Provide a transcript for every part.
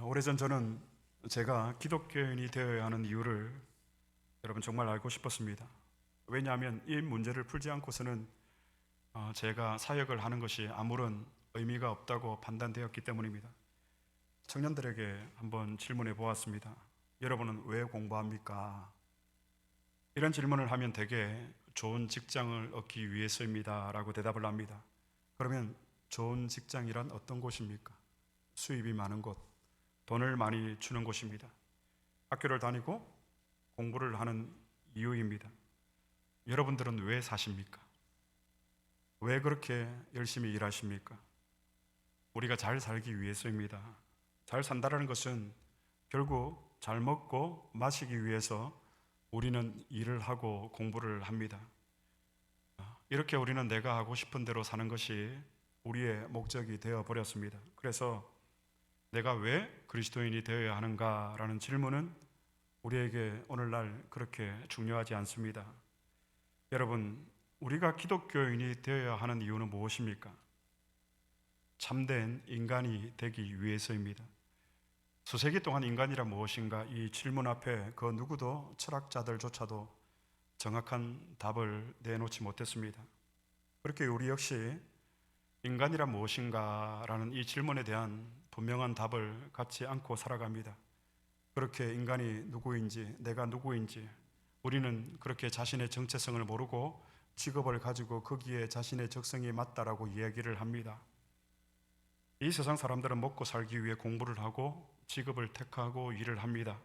오래전 저는 제가 기독교인이 되어야 하는 이유를 여러분 정말 알고 싶었습니다. 왜냐하면 이 문제를 풀지 않고서는 제가 사역을 하는 것이 아무런 의미가 없다고 판단되었기 때문입니다. 청년들에게 한번 질문해 보았습니다. 여러분은 왜 공부합니까? 이런 질문을 하면 대개 좋은 직장을 얻기 위해서입니다 라고 대답을 합니다. 그러면 좋은 직장이란 어떤 곳입니까? 수입이 많은 곳, 돈을 많이 주는 곳입니다. 학교를 다니고 공부를 하는 이유입니다. 여러분들은 왜 사십니까? 왜 그렇게 열심히 일하십니까? 우리가 잘 살기 위해서입니다. 잘 산다는 것은 결국 잘 먹고 마시기 위해서 우리는 일을 하고 공부를 합니다. 이렇게 우리는 내가 하고 싶은 대로 사는 것이 우리의 목적이 되어 버렸습니다. 그래서 내가 왜 그리스도인이 되어야 하는가라는 질문은 우리에게 오늘날 그렇게 중요하지 않습니다. 여러분, 우리가 기독교인이 되어야 하는 이유는 무엇입니까? 참된 인간이 되기 위해서입니다. 수세기 동안 인간이란 무엇인가? 이 질문 앞에 그 누구도 철학자들조차도 정확한 답을 내놓지 못했습니다. 그렇게 우리 역시 인간이란 무엇인가? 라는 이 질문에 대한 분명한 답을 갖지 않고 살아갑니다. 그렇게 인간이 누구인지, 내가 누구인지, 우리는 그렇게 자신의 정체성을 모르고 직업을 가지고 거기에 자신의 적성이 맞다라고 이야기를 합니다. 이 세상 사람들은 먹고 살기 위해 공부를 하고 직업을 택하고 일을 합니다.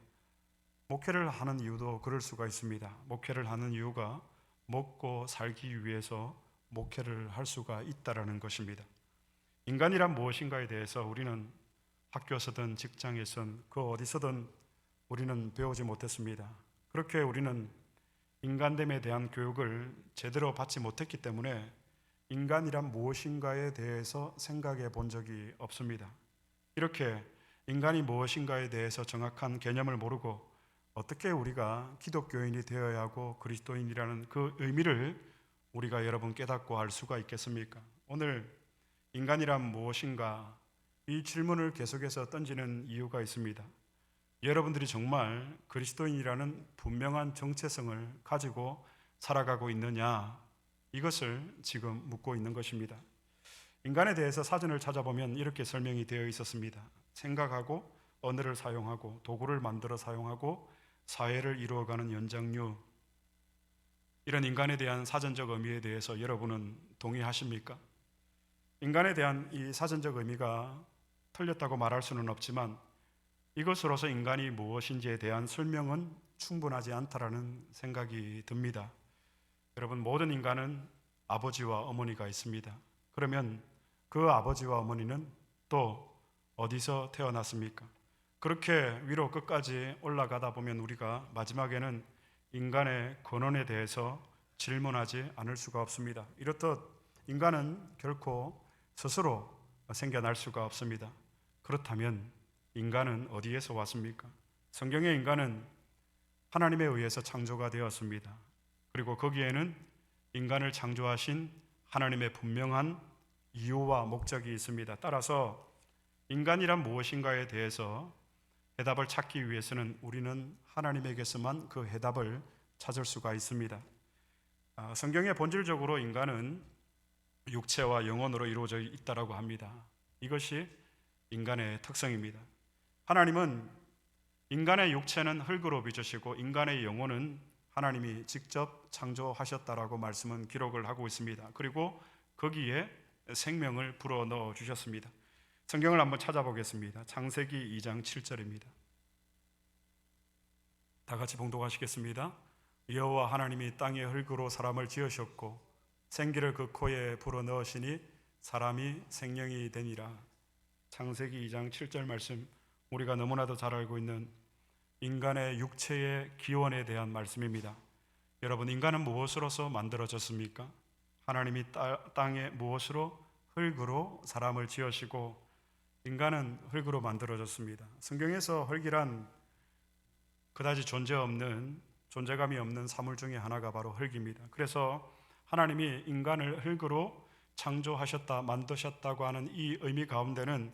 목회를 하는 이유도 그럴 수가 있습니다. 목회를 하는 이유가 먹고 살기 위해서 목회를 할 수가 있다라는 것입니다. 인간이란 무엇인가에 대해서 우리는 학교에서든 직장에서든 그 어디서든 우리는 배우지 못했습니다. 그렇게 우리는 인간됨에 대한 교육을 제대로 받지 못했기 때문에 인간이란 무엇인가에 대해서 생각해 본 적이 없습니다. 이렇게 인간이 무엇인가에 대해서 정확한 개념을 모르고 어떻게 우리가 기독교인이 되어야 하고 그리스도인이라는 그 의미를 우리가 여러분 깨닫고 알 수가 있겠습니까? 오늘 인간이란 무엇인가 이 질문을 계속해서 던지는 이유가 있습니다. 여러분들이 정말 그리스도인이라는 분명한 정체성을 가지고 살아가고 있느냐, 이것을 지금 묻고 있는 것입니다. 인간에 대해서 사전을 찾아보면 이렇게 설명이 되어 있었습니다. 생각하고 언어를 사용하고 도구를 만들어 사용하고 사회를 이루어가는 연장류, 이런 인간에 대한 사전적 의미에 대해서 여러분은 동의하십니까? 인간에 대한 이 사전적 의미가 틀렸다고 말할 수는 없지만 이것으로서 인간이 무엇인지에 대한 설명은 충분하지 않다라는 생각이 듭니다. 여러분, 모든 인간은 아버지와 어머니가 있습니다. 그러면 그 아버지와 어머니는 또 어디서 태어났습니까? 그렇게 위로 끝까지 올라가다 보면 우리가 마지막에는 인간의 근원에 대해서 질문하지 않을 수가 없습니다. 이렇듯 인간은 결코 스스로 생겨날 수가 없습니다. 그렇다면 인간은 어디에서 왔습니까? 성경의 인간은 하나님에 의해서 창조가 되었습니다. 그리고 거기에는 인간을 창조하신 하나님의 분명한 이유와 목적이 있습니다. 따라서 인간이란 무엇인가에 대해서 해답을 찾기 위해서는 우리는 하나님에게서만 그 해답을 찾을 수가 있습니다. 성경에 본질적으로 인간은 육체와 영혼으로 이루어져 있다고 합니다. 이것이 인간의 특성입니다. 하나님은 인간의 육체는 흙으로 빚으시고 인간의 영혼은 하나님이 직접 창조하셨다라고 말씀은 기록을 하고 있습니다. 그리고 거기에 생명을 불어 넣어 주셨습니다. 성경을 한번 찾아보겠습니다. 창세기 2장 7절입니다. 다 같이 봉독하시겠습니다. 여호와 하나님이 땅의 흙으로 사람을 지으셨고 생기를 그 코에 불어 넣으시니 사람이 생명이 되니라. 창세기 2장 7절 말씀, 우리가 너무나도 잘 알고 있는 인간의 육체의 기원에 대한 말씀입니다. 여러분, 인간은 무엇으로서 만들어졌습니까? 하나님이 땅에 무엇으로? 흙으로 사람을 지으시고 인간은 흙으로 만들어졌습니다. 성경에서 흙이란 그다지 존재감이 없는 사물 중에 하나가 바로 흙입니다. 그래서 하나님이 인간을 흙으로 창조하셨다, 만드셨다고 하는 이 의미 가운데는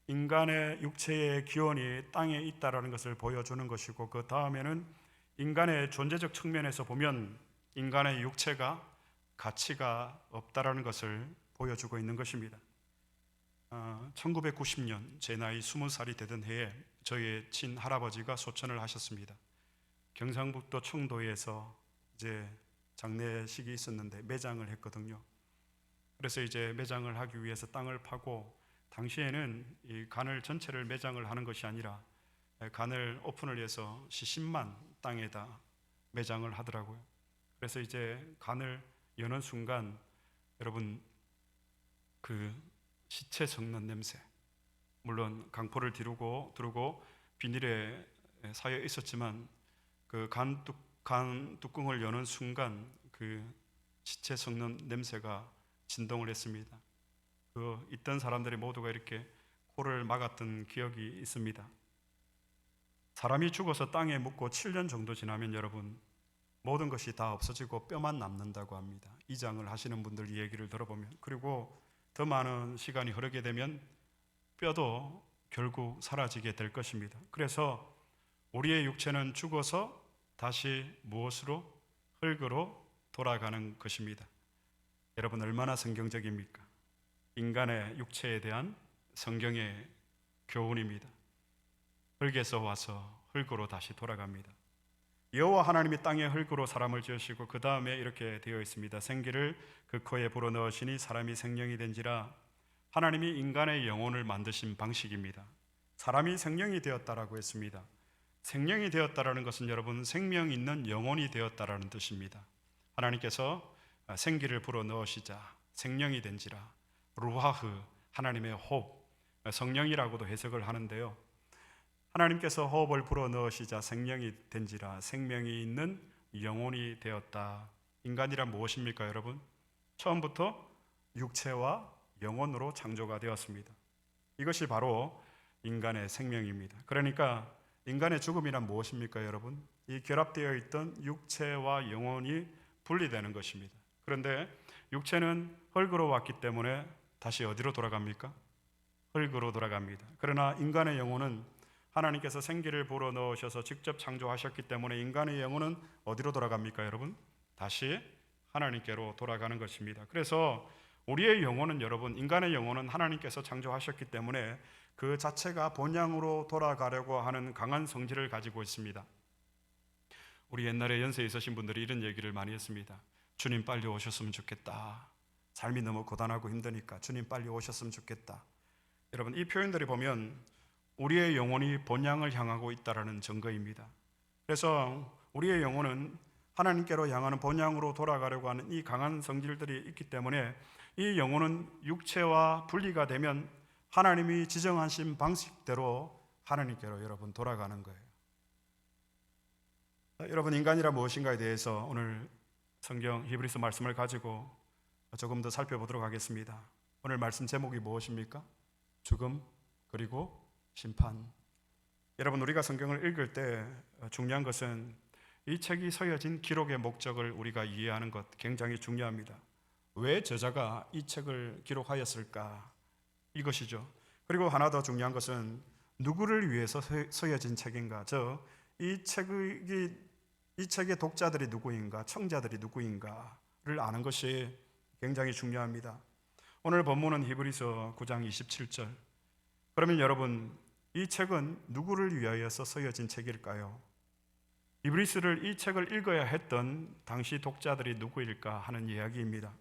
인간의 육체의 기원이 땅에 있다라는 것을 보여주는 것이고, 그 다음에는 인간의 존재적 측면에서 보면 인간의 육체가 가치가 없다라는 것을 보여주고 있는 것입니다. 1990년 제 나이 20살이 되던 해에 저희 친할아버지가 소천을 하셨습니다. 경상북도 청도에서 이제 장례식이 있었는데 매장을 했거든요. 그래서 이제 매장을 하기 위해서 땅을 파고, 당시에는 이 간을 전체를 매장을 하는 것이 아니라 간을 오픈을 해서 시신만 땅에다 매장을 하더라고요. 그래서 이제 간을 여는 순간 여러분, 그 시체 썩는 냄새, 물론 강포를 두르고 비닐에 쌓여 있었지만 그 간 뚜껑을 여는 순간 그 시체 썩는 냄새가 진동을 했습니다. 그 있던 사람들이 모두가 이렇게 코를 막았던 기억이 있습니다. 사람이 죽어서 땅에 묻고 7년 정도 지나면 여러분, 모든 것이 다 없어지고 뼈만 남는다고 합니다. 이장을 하시는 분들 이야기를 들어보면. 그리고 더 많은 시간이 흐르게 되면 뼈도 결국 사라지게 될 것입니다. 그래서 우리의 육체는 죽어서 다시 무엇으로? 흙으로 돌아가는 것입니다. 여러분, 얼마나 성경적입니까? 인간의 육체에 대한 성경의 교훈입니다. 흙에서 와서 흙으로 다시 돌아갑니다. 여호와 하나님이 땅에 흙으로 사람을 지으시고 그 다음에 이렇게 되어 있습니다. 생기를 그 코에 불어넣으시니 사람이 생명이 된지라. 하나님이 인간의 영혼을 만드신 방식입니다. 사람이 생명이 되었다라고 했습니다. 생명이 되었다라는 것은 여러분, 생명 있는 영혼이 되었다라는 뜻입니다. 하나님께서 생기를 불어넣으시자 생명이 된지라. 루하흐, 하나님의 호흡, 성령이라고도 해석을 하는데요. 하나님께서 호흡을 불어넣으시자 생명이 된지라. 생명이 있는 영혼이 되었다. 인간이란 무엇입니까, 여러분? 처음부터 육체와 영혼으로 창조가 되었습니다. 이것이 바로 인간의 생명입니다. 그러니까 인간의 죽음이란 무엇입니까, 여러분? 이 결합되어 있던 육체와 영혼이 분리되는 것입니다. 그런데 육체는 흙으로 왔기 때문에 다시 어디로 돌아갑니까? 흙으로 돌아갑니다. 그러나 인간의 영혼은 하나님께서 생기를 불어넣으셔서 직접 창조하셨기 때문에 인간의 영혼은 어디로 돌아갑니까, 여러분? 다시 하나님께로 돌아가는 것입니다. 그래서 우리의 영혼은 여러분, 인간의 영혼은 하나님께서 창조하셨기 때문에 그 자체가 본향으로 돌아가려고 하는 강한 성질을 가지고 있습니다. 우리 옛날에 연세에 있으신 분들이 이런 얘기를 많이 했습니다. 주님 빨리 오셨으면 좋겠다. 삶이 너무 고단하고 힘드니까 주님 빨리 오셨으면 좋겠다. 여러분, 이 표현들이 보면 우리의 영혼이 본향을 향하고 있다라는 증거입니다. 그래서 우리의 영혼은 하나님께로 향하는 본향으로 돌아가려고 하는 이 강한 성질들이 있기 때문에 이 영혼은 육체와 분리가 되면 하나님이 지정하신 방식대로 하나님께로 여러분 돌아가는 거예요. 여러분, 인간이란 무엇인가에 대해서 오늘 성경 히브리서 말씀을 가지고 조금 더 살펴보도록 하겠습니다. 오늘 말씀 제목이 무엇입니까? 죽음 그리고 심판. 여러분, 우리가 성경을 읽을 때 중요한 것은 이 책이 서여진 기록의 목적을 우리가 이해하는 것 굉장히 중요합니다. 왜 저자가 이 책을 기록하였을까? 이것이죠. 그리고 하나 더 중요한 것은 누구를 위해서 서여진 책인가? 이 책의 독자들이 누구인가? 청자들이 누구인가를 아는 것이 굉장히 중요합니다. 오늘 본문은 히브리서 9장 27절. 그러면 여러분, 이 책은 누구를 위하여서 서여진 책일까요? 이 책을 읽어야 했던 당시 독자들이 누구일까 하는 이야기입니다.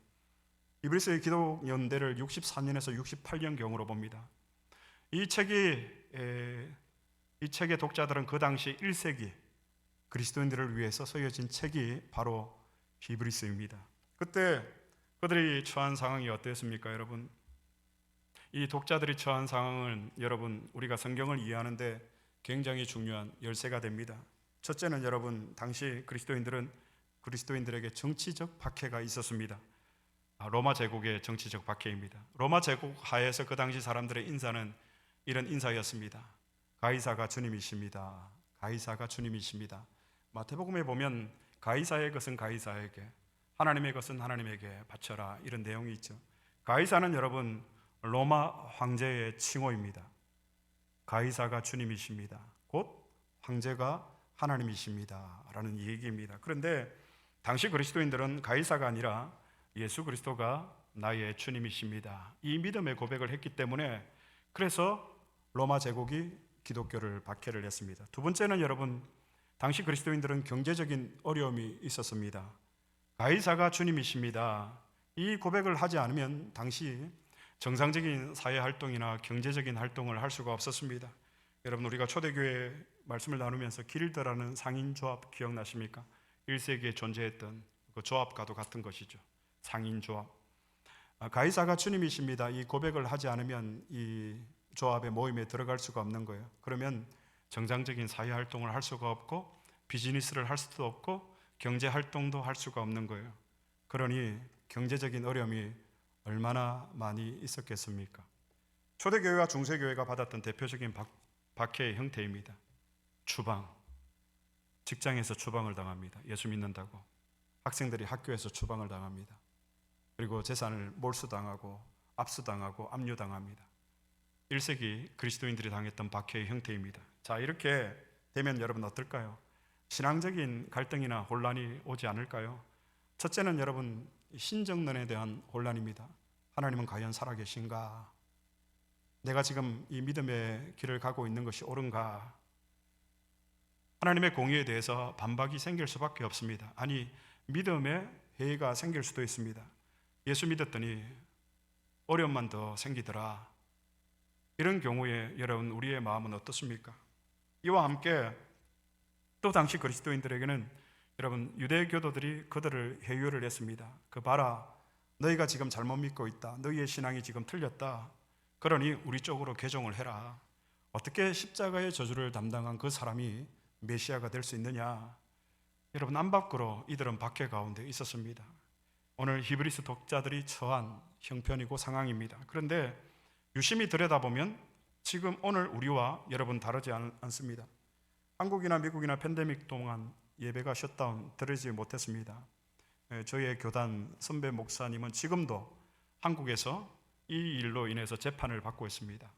히브리서의 기록 연대를 64년에서 68년경으로 봅니다. 이 책의 독자들은 그 당시 1세기 그리스도인들을 위해서 서여진 책이 바로 히브리서입니다. 그때 그들이 처한 상황이 어땠습니까, 여러분? 이 독자들이 처한 상황은 여러분, 우리가 성경을 이해하는데 굉장히 중요한 열쇠가 됩니다. 첫째는 여러분, 당시 그리스도인들에게 정치적 박해가 있었습니다. 로마 제국의 정치적 박해입니다. 로마 제국 하에서 그 당시 사람들의 인사는 이런 인사였습니다. 가이사가 주님이십니다. 가이사가 주님이십니다. 마태복음에 보면 가이사의 것은 가이사에게, 하나님의 것은 하나님에게 바쳐라, 이런 내용이 있죠. 가이사는 여러분, 로마 황제의 칭호입니다. 가이사가 주님이십니다. 곧 황제가 하나님이십니다. 라는 얘기입니다. 그런데 당시 그리스도인들은 가이사가 아니라 예수 그리스도가 나의 주님이십니다. 이 믿음의 고백을 했기 때문에 그래서 로마 제국이 기독교를 박해를 했습니다. 두 번째는 여러분, 당시 그리스도인들은 경제적인 어려움이 있었습니다. 가이사가 주님이십니다. 이 고백을 하지 않으면 당시 정상적인 사회 활동이나 경제적인 활동을 할 수가 없었습니다. 여러분, 우리가 초대교회 말씀을 나누면서 길드라는 상인조합 기억나십니까? 1세기에 존재했던 그 조합과도 같은 것이죠. 상인조합. 가이사가 주님이십니다. 이 고백을 하지 않으면 이 조합의 모임에 들어갈 수가 없는 거예요. 그러면 정상적인 사회 활동을 할 수가 없고 비즈니스를 할 수도 없고 경제 활동도 할 수가 없는 거예요. 그러니 경제적인 어려움이 얼마나 많이 있었겠습니까? 초대교회와 중세교회가 받았던 대표적인 박해의 형태입니다. 추방. 직장에서 추방을 당합니다. 예수 믿는다고. 학생들이 학교에서 추방을 당합니다. 그리고 재산을 몰수당하고 압수당하고 압류당합니다. 1세기 그리스도인들이 당했던 박해의 형태입니다. 자, 이렇게 되면 여러분 어떨까요? 신앙적인 갈등이나 혼란이 오지 않을까요? 첫째는 여러분, 신정론에 대한 혼란입니다. 하나님은 과연 살아계신가? 내가 지금 이 믿음의 길을 가고 있는 것이 옳은가? 하나님의 공의에 대해서 반박이 생길 수밖에 없습니다. 아니, 믿음에 해이가 생길 수도 있습니다. 예수 믿었더니 어려움만 더 생기더라. 이런 경우에 여러분, 우리의 마음은 어떻습니까? 이와 함께 또 당시 그리스도인들에게는 여러분, 유대교도들이 그들을 회유를 했습니다. 그 봐라, 너희가 지금 잘못 믿고 있다. 너희의 신앙이 지금 틀렸다. 그러니 우리 쪽으로 개종을 해라. 어떻게 십자가의 저주를 담당한 그 사람이 메시아가 될 수 있느냐? 여러분, 안팎으로 이들은 박해 가운데 있었습니다. 오늘 히브리서 독자들이 처한 형편이고 상황입니다. 그런데 유심히 들여다보면 지금 오늘 우리와 여러분 다르지 않습니다. 한국이나 미국이나 팬데믹 동안 예배가 셧다운 되지 못했습니다. 저희의 교단 선배 목사님은 지금도 한국에서 이 일로 인해서 재판을 받고 있습니다.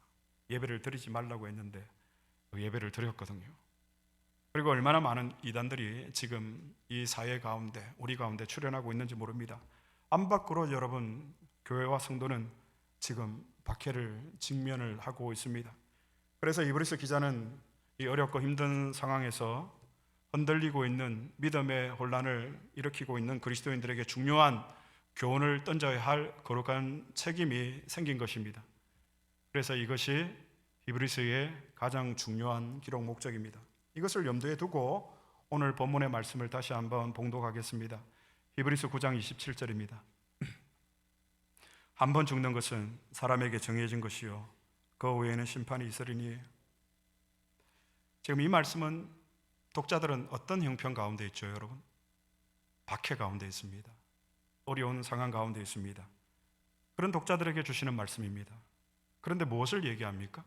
예배를 드리지 말라고 했는데 예배를 드렸거든요. 그리고 얼마나 많은 이단들이 지금 이 사회 가운데, 우리 가운데 출현하고 있는지 모릅니다. 안팎으로 여러분, 교회와 성도는 지금 박해를 직면을 하고 있습니다. 그래서 이브리스 기자는 이 어렵고 힘든 상황에서 흔들리고 있는 믿음의 혼란을 일으키고 있는 그리스도인들에게 중요한 교훈을 던져야 할 거룩한 책임이 생긴 것입니다. 그래서 이것이 히브리서의 가장 중요한 기록 목적입니다. 이것을 염두에 두고 오늘 본문의 말씀을 다시 한번 봉독하겠습니다. 히브리서 9장 27절입니다. 한 번 죽는 것은 사람에게 정해진 것이요 그 외에는 심판이 있으리니. 지금 이 말씀은 독자들은 어떤 형편 가운데 있죠, 여러분? 박해 가운데 있습니다. 어려운 상황 가운데 있습니다. 그런 독자들에게 주시는 말씀입니다. 그런데 무엇을 얘기합니까?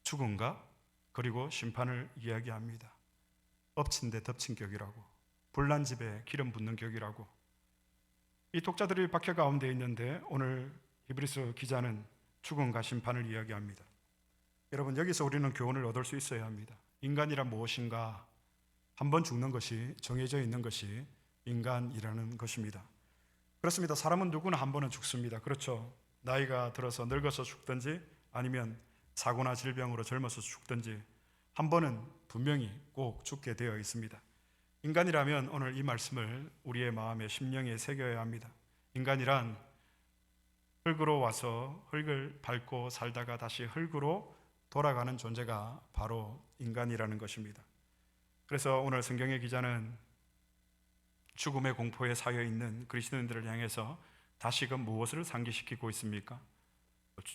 죽음과 그리고 심판을 이야기합니다. 엎친 데 덮친 격이라고, 불난 집에 기름 붓는 격이라고. 이 독자들이 박해 가운데 있는데 오늘 히브리서 기자는 죽음과 심판을 이야기합니다. 여러분, 여기서 우리는 교훈을 얻을 수 있어야 합니다. 인간이란 무엇인가? 한 번 죽는 것이 정해져 있는 것이 인간이라는 것입니다. 그렇습니다. 사람은 누구나 한 번은 죽습니다. 그렇죠. 나이가 들어서 늙어서 죽든지 아니면 사고나 질병으로 젊어서 죽든지 한 번은 분명히 꼭 죽게 되어 있습니다. 인간이라면 오늘 이 말씀을 우리의 마음에 심령에 새겨야 합니다. 인간이란 흙으로 와서 흙을 밟고 살다가 다시 흙으로 돌아가는 존재가 바로 인간이라는 것입니다. 그래서 오늘 성경의 기자는 죽음의 공포에 사여 있는 그리스도인들을 향해서 다시금 무엇을 상기시키고 있습니까?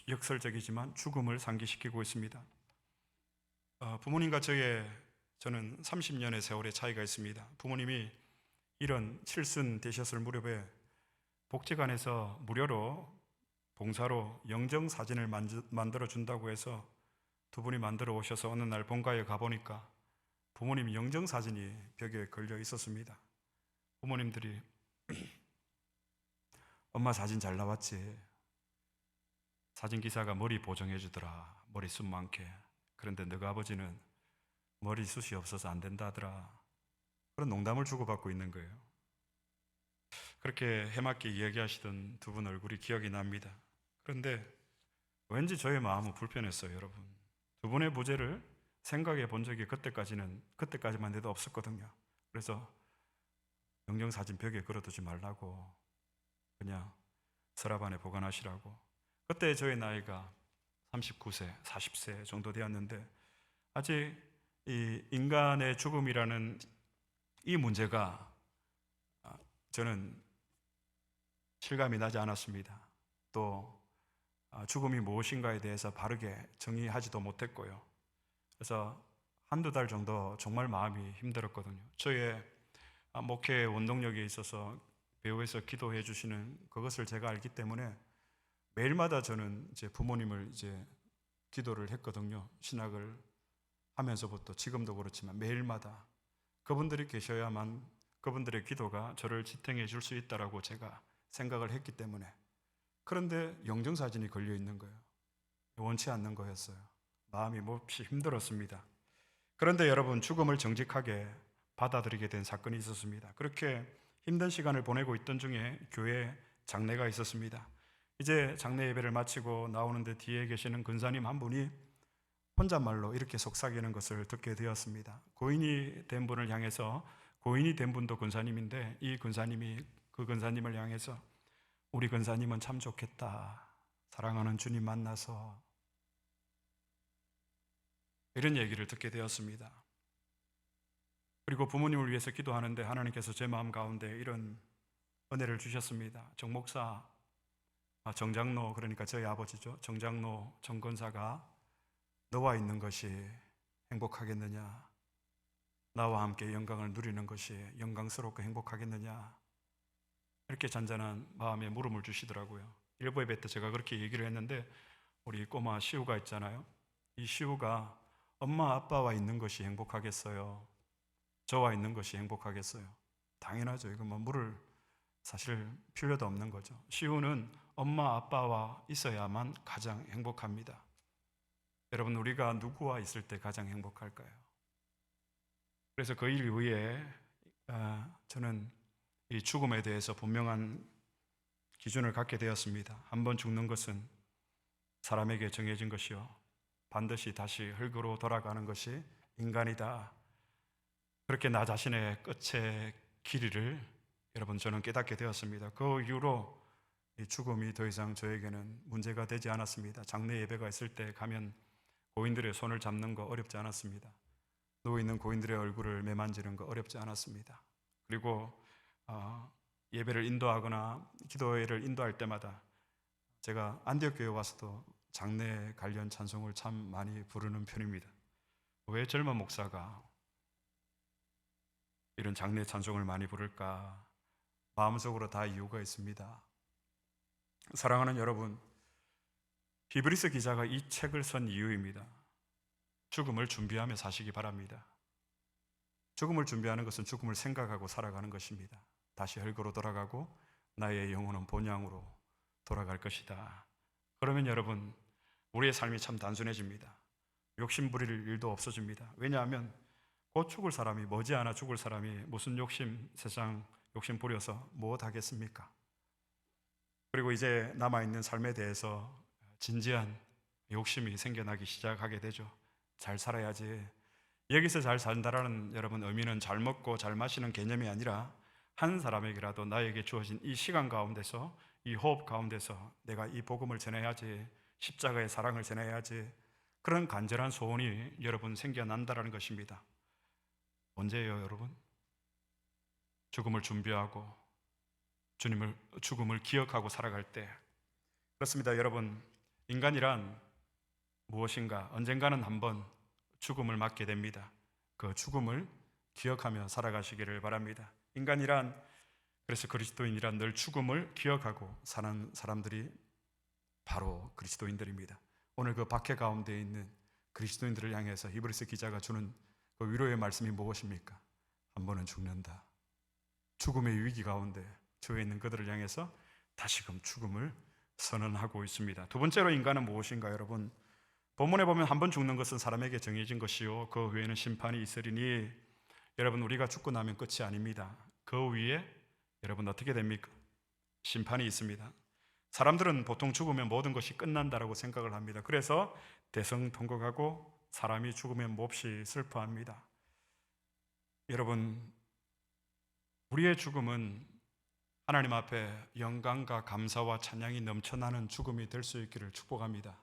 역설적이지만 죽음을 상기시키고 있습니다. 부모님과 저는 30년의 세월의 차이가 있습니다. 부모님이 이런 칠순 되셨을 무렵에 복지관에서 무료로 봉사로 영정사진을 만들어 준다고 해서 두 분이 만들어 오셔서 어느 날 본가에 가보니까 부모님 영정사진이 벽에 걸려 있었습니다. 부모님들이 엄마 사진 잘 나왔지? 사진기사가 머리 보정해 주더라. 머리숱 많게. 그런데 너희 아버지는 머리숱이 없어서 안 된다 하더라. 그런 농담을 주고받고 있는 거예요. 그렇게 해맑게 이야기하시던 두 분 얼굴이 기억이 납니다. 그런데 왠지 저의 마음은 불편했어요, 여러분. 두 분의 부재를 생각해 본 적이 그때까지만 해도 없었거든요. 그래서 영정사진 벽에 걸어두지 말라고, 그냥 서랍 안에 보관하시라고. 그때 저의 나이가 39세, 40세 정도 되었는데 아직 이 인간의 죽음이라는 이 문제가 저는 실감이 나지 않았습니다. 또 죽음이 무엇인가에 대해서 바르게 정의하지도 못했고요. 그래서 한두 달 정도 정말 마음이 힘들었거든요. 저의 목회 원동력에 있어서 배후에서 기도해 주시는 그것을 제가 알기 때문에 매일마다 저는 이제 부모님을 이제 기도를 했거든요. 신학을 하면서부터 지금도 그렇지만 매일마다 그분들이 계셔야만 그분들의 기도가 저를 지탱해 줄 수 있다라고 제가 생각을 했기 때문에. 그런데 영정사진이 걸려 있는 거예요. 원치 않는 거였어요. 마음이 몹시 힘들었습니다. 그런데 여러분, 죽음을 정직하게 받아들이게 된 사건이 있었습니다. 그렇게 힘든 시간을 보내고 있던 중에 교회에 장례가 있었습니다. 이제 장례 예배를 마치고 나오는데 뒤에 계시는 근사님 한 분이 혼잣말로 이렇게 속삭이는 것을 듣게 되었습니다. 고인이 된 분을 향해서, 고인이 된 분도 근사님인데 이 근사님이 그 근사님을 향해서 우리 근사님은 참 좋겠다. 사랑하는 주님 만나서. 이런 얘기를 듣게 되었습니다. 그리고 부모님을 위해서 기도하는데 하나님께서 제 마음 가운데 이런 은혜를 주셨습니다. 정 목사, 정장로, 그러니까 저희 아버지죠. 정장로 정권사가 너와 있는 것이 행복하겠느냐? 나와 함께 영광을 누리는 것이 영광스럽고 행복하겠느냐? 이렇게 잔잔한 마음에 물음을 주시더라고요. 일부 예배 때 제가 그렇게 얘기를 했는데 우리 꼬마 시우가 있잖아요. 이 시우가 엄마 아빠와 있는 것이 행복하겠어요? 저와 있는 것이 행복하겠어요? 당연하죠. 이건 뭐 물을 사실 필요도 없는 거죠. 시우는 엄마 아빠와 있어야만 가장 행복합니다. 여러분, 우리가 누구와 있을 때 가장 행복할까요? 그래서 그 일 이후에 저는 이 죽음에 대해서 분명한 기준을 갖게 되었습니다. 한번 죽는 것은 사람에게 정해진 것이요, 반드시 다시 흙으로 돌아가는 것이 인간이다. 그렇게 나 자신의 끝의 길이를 여러분 저는 깨닫게 되었습니다. 그 이후로 이 죽음이 더 이상 저에게는 문제가 되지 않았습니다. 장례 예배가 있을 때 가면 고인들의 손을 잡는 거 어렵지 않았습니다. 누워있는 고인들의 얼굴을 매만지는 거 어렵지 않았습니다. 그리고 예배를 인도하거나 기도회를 인도할 때마다 제가 안디옥 교회 와서도 장례 관련 찬송을 참 많이 부르는 편입니다. 왜 젊은 목사가 이런 장례 찬송을 많이 부를까? 마음속으로 다 이유가 있습니다. 사랑하는 여러분, 히브리서 기자가 이 책을 쓴 이유입니다. 죽음을 준비하며 사시기 바랍니다. 죽음을 준비하는 것은 죽음을 생각하고 살아가는 것입니다. 다시 흙으로 돌아가고 나의 영혼은 본향으로 돌아갈 것이다. 그러면 여러분, 우리의 삶이 참 단순해집니다. 욕심 부릴 일도 없어집니다. 왜냐하면 곧 죽을 사람이, 머지않아 죽을 사람이 무슨 욕심, 세상 욕심 부려서 무엇 하겠습니까? 그리고 이제 남아있는 삶에 대해서 진지한 욕심이 생겨나기 시작하게 되죠. 잘 살아야지. 여기서 잘 산다라는 여러분 의미는 잘 먹고 잘 마시는 개념이 아니라 한 사람에게라도 나에게 주어진 이 시간 가운데서, 이 호흡 가운데서 내가 이 복음을 전해야지, 십자가의 사랑을 전해야지, 그런 간절한 소원이 여러분 생겨난다라는 것입니다. 언제예요, 여러분? 죽음을 준비하고 죽음을 기억하고 살아갈 때. 그렇습니다, 여러분. 인간이란 무엇인가 언젠가는 한번 죽음을 맞게 됩니다. 그 죽음을 기억하며 살아가시기를 바랍니다. 인간이란, 그래서 그리스도인이란 늘 죽음을 기억하고 사는 사람들이 바로 그리스도인들입니다. 오늘 그 박해 가운데 있는 그리스도인들을 향해서 히브리서 기자가 주는 그 위로의 말씀이 무엇입니까? 한 번은 죽는다. 죽음의 위기 가운데 처해 있는 그들을 향해서 다시금 죽음을 선언하고 있습니다. 두 번째로 인간은 무엇인가, 여러분? 본문에 보면 한 번 죽는 것은 사람에게 정해진 것이요 그 후에는 심판이 있으리니, 여러분 우리가 죽고 나면 끝이 아닙니다. 그 위에 여러분 어떻게 됩니까? 심판이 있습니다. 사람들은 보통 죽으면 모든 것이 끝난다라고 생각을 합니다. 그래서 대성통곡하고 사람이 죽으면 몹시 슬퍼합니다. 여러분, 우리의 죽음은 하나님 앞에 영광과 감사와 찬양이 넘쳐나는 죽음이 될 수 있기를 축복합니다.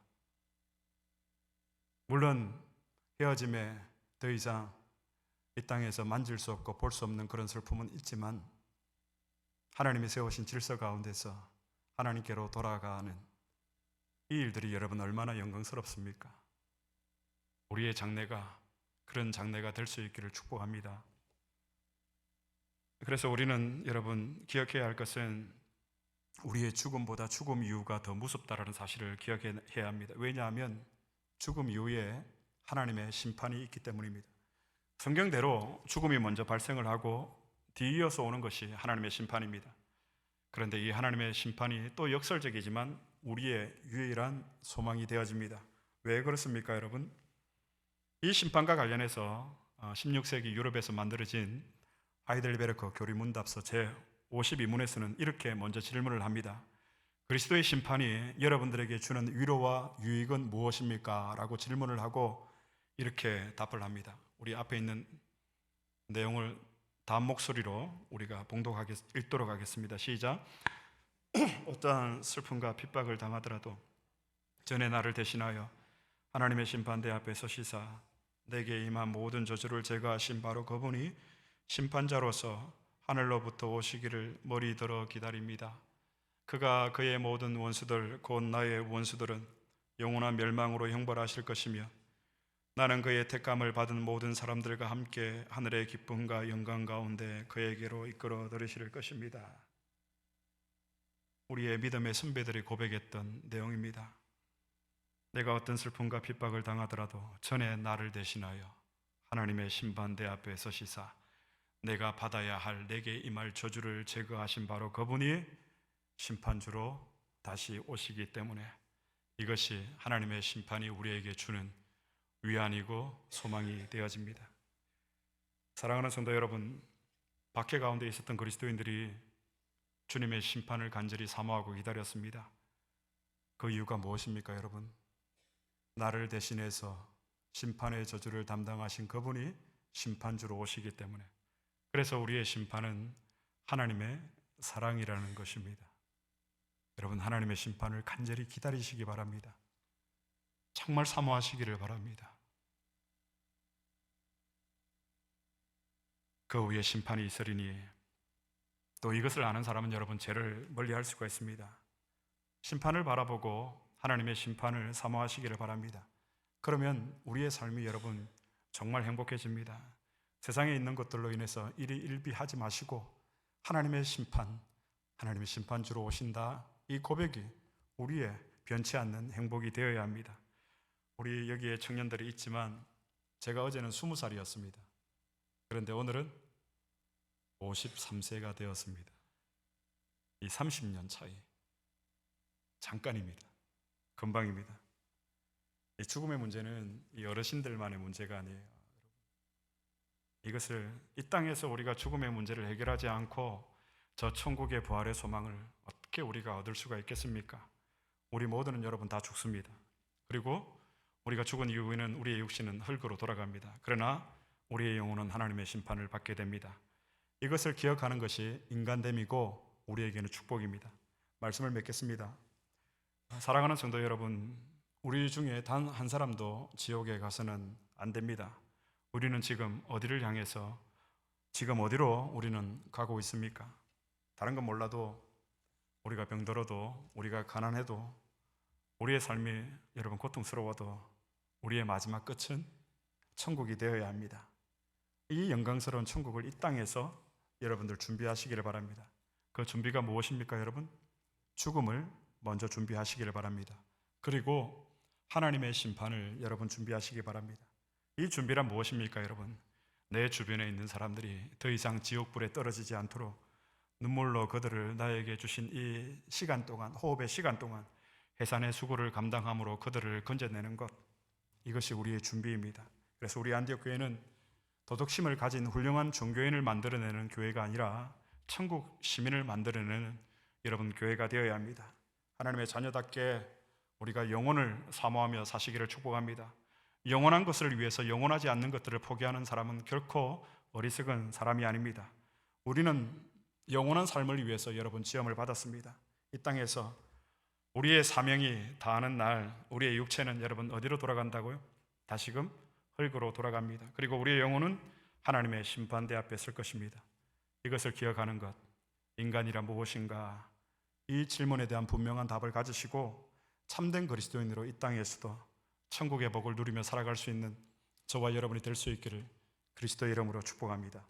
물론 헤어짐에 더 이상 이 땅에서 만질 수 없고 볼 수 없는 그런 슬픔은 있지만, 하나님이 세우신 질서 가운데서 하나님께로 돌아가는 이 일들이 여러분 얼마나 영광스럽습니까? 우리의 장래가 그런 장래가 될 수 있기를 축복합니다. 그래서 우리는 여러분 기억해야 할 것은 우리의 죽음보다 죽음 이후가 더 무섭다라는 사실을 기억해야 합니다. 왜냐하면 죽음 이후에 하나님의 심판이 있기 때문입니다. 성경대로 죽음이 먼저 발생을 하고 뒤이어서 오는 것이 하나님의 심판입니다. 그런데 이 하나님의 심판이 또 역설적이지만 우리의 유일한 소망이 되어집니다. 왜 그렇습니까, 여러분? 이 심판과 관련해서 16세기 유럽에서 만들어진 하이델베르크 교리문답서 제52문에서는 이렇게 먼저 질문을 합니다. 그리스도의 심판이 여러분들에게 주는 위로와 유익은 무엇입니까? 라고 질문을 하고 이렇게 답을 합니다. 우리 앞에 있는 내용을 다음 목소리로 우리가 읽도록 하겠습니다. 시작. 어떠한 슬픔과 핍박을 당하더라도 전에 나를 대신하여 하나님의 심판대 앞에 서시사 내게 임한 모든 저주를 제거하신 바로 그분이 심판자로서 하늘로부터 오시기를 머리들어 기다립니다. 그가 그의 모든 원수들 곧 나의 원수들은 영원한 멸망으로 형벌하실 것이며 나는 그의 택감을 받은 모든 사람들과 함께 하늘의 기쁨과 영광 가운데 그에게로 이끌어 들으실 것입니다. 우리의 믿음의 선배들이 고백했던 내용입니다. 내가 어떤 슬픔과 핍박을 당하더라도 전에 나를 대신하여 하나님의 심판대 앞에 서시사 내가 받아야 할 내게 임할 저주를 제거하신 바로 그분이 심판주로 다시 오시기 때문에 이것이 하나님의 심판이 우리에게 주는 위안이고 소망이 되어집니다. 사랑하는 성도 여러분, 박해 가운데 있었던 그리스도인들이 주님의 심판을 간절히 사모하고 기다렸습니다. 그 이유가 무엇입니까, 여러분? 나를 대신해서 심판의 저주를 담당하신 그분이 심판주로 오시기 때문에. 그래서 우리의 심판은 하나님의 사랑이라는 것입니다. 여러분, 하나님의 심판을 간절히 기다리시기 바랍니다. 정말 사모하시기를 바랍니다. 그 후에 심판이 있으리니, 또 이것을 아는 사람은 여러분 죄를 멀리할 수가 있습니다. 심판을 바라보고 하나님의 심판을 사모하시기를 바랍니다. 그러면 우리의 삶이 여러분 정말 행복해집니다. 세상에 있는 것들로 인해서 일희일비하지 마시고 하나님의 심판주로 오신다, 이 고백이 우리의 변치 않는 행복이 되어야 합니다. 우리 여기에 청년들이 있지만 제가 어제는 20살이었습니다. 그런데 오늘은 53세가 되었습니다. 이 30년 차이 잠깐입니다. 금방입니다. 이 죽음의 문제는 이 어르신들만의 문제가 아니에요. 이것을 이 땅에서 우리가 죽음의 문제를 해결하지 않고 저 천국의 부활의 소망을 어떻게 우리가 얻을 수가 있겠습니까? 우리 모두는 여러분 다 죽습니다. 그리고 우리가 죽은 이후에는 우리의 육신은 흙으로 돌아갑니다. 그러나 우리의 영혼은 하나님의 심판을 받게 됩니다. 이것을 기억하는 것이 인간됨이고 우리에게는 축복입니다. 말씀을 맺겠습니다. 사랑하는 성도 여러분, 우리 중에 단 한 사람도 지옥에 가서는 안 됩니다. 우리는 지금 어디를 향해서, 지금 어디로 우리는 가고 있습니까? 다른 건 몰라도 우리가 병들어도, 우리가 가난해도, 우리의 삶이 여러분 고통스러워도 우리의 마지막 끝은 천국이 되어야 합니다. 이 영광스러운 천국을 이 땅에서 여러분들 준비하시기를 바랍니다. 그 준비가 무엇입니까, 여러분? 죽음을 먼저 준비하시기를 바랍니다. 그리고 하나님의 심판을 여러분 준비하시기 바랍니다. 이 준비란 무엇입니까, 여러분? 내 주변에 있는 사람들이 더 이상 지옥불에 떨어지지 않도록 눈물로 그들을 나에게 주신 이 시간 동안, 호흡의 시간 동안 해산의 수고를 감당함으로 그들을 건져내는 것, 이것이 우리의 준비입니다. 그래서 우리 안디옥 교회는 도덕심을 가진 훌륭한 종교인을 만들어내는 교회가 아니라 천국 시민을 만들어내는 여러분 교회가 되어야 합니다. 하나님의 자녀답게 우리가 영혼을 사모하며 사시기를 축복합니다. 영원한 것을 위해서 영원하지 않는 것들을 포기하는 사람은 결코 어리석은 사람이 아닙니다. 우리는 영원한 삶을 위해서 여러분 지음을 받았습니다. 이 땅에서 우리의 사명이 다하는 날 우리의 육체는 여러분 어디로 돌아간다고요? 다시금 흙으로 돌아갑니다. 그리고 우리의 영혼은 하나님의 심판대 앞에 설 것입니다. 이것을 기억하는 것, 인간이란 무엇인가? 이 질문에 대한 분명한 답을 가지시고 참된 그리스도인으로 이 땅에서도 천국의 복을 누리며 살아갈 수 있는 저와 여러분이 될 수 있기를 그리스도의 이름으로 축복합니다.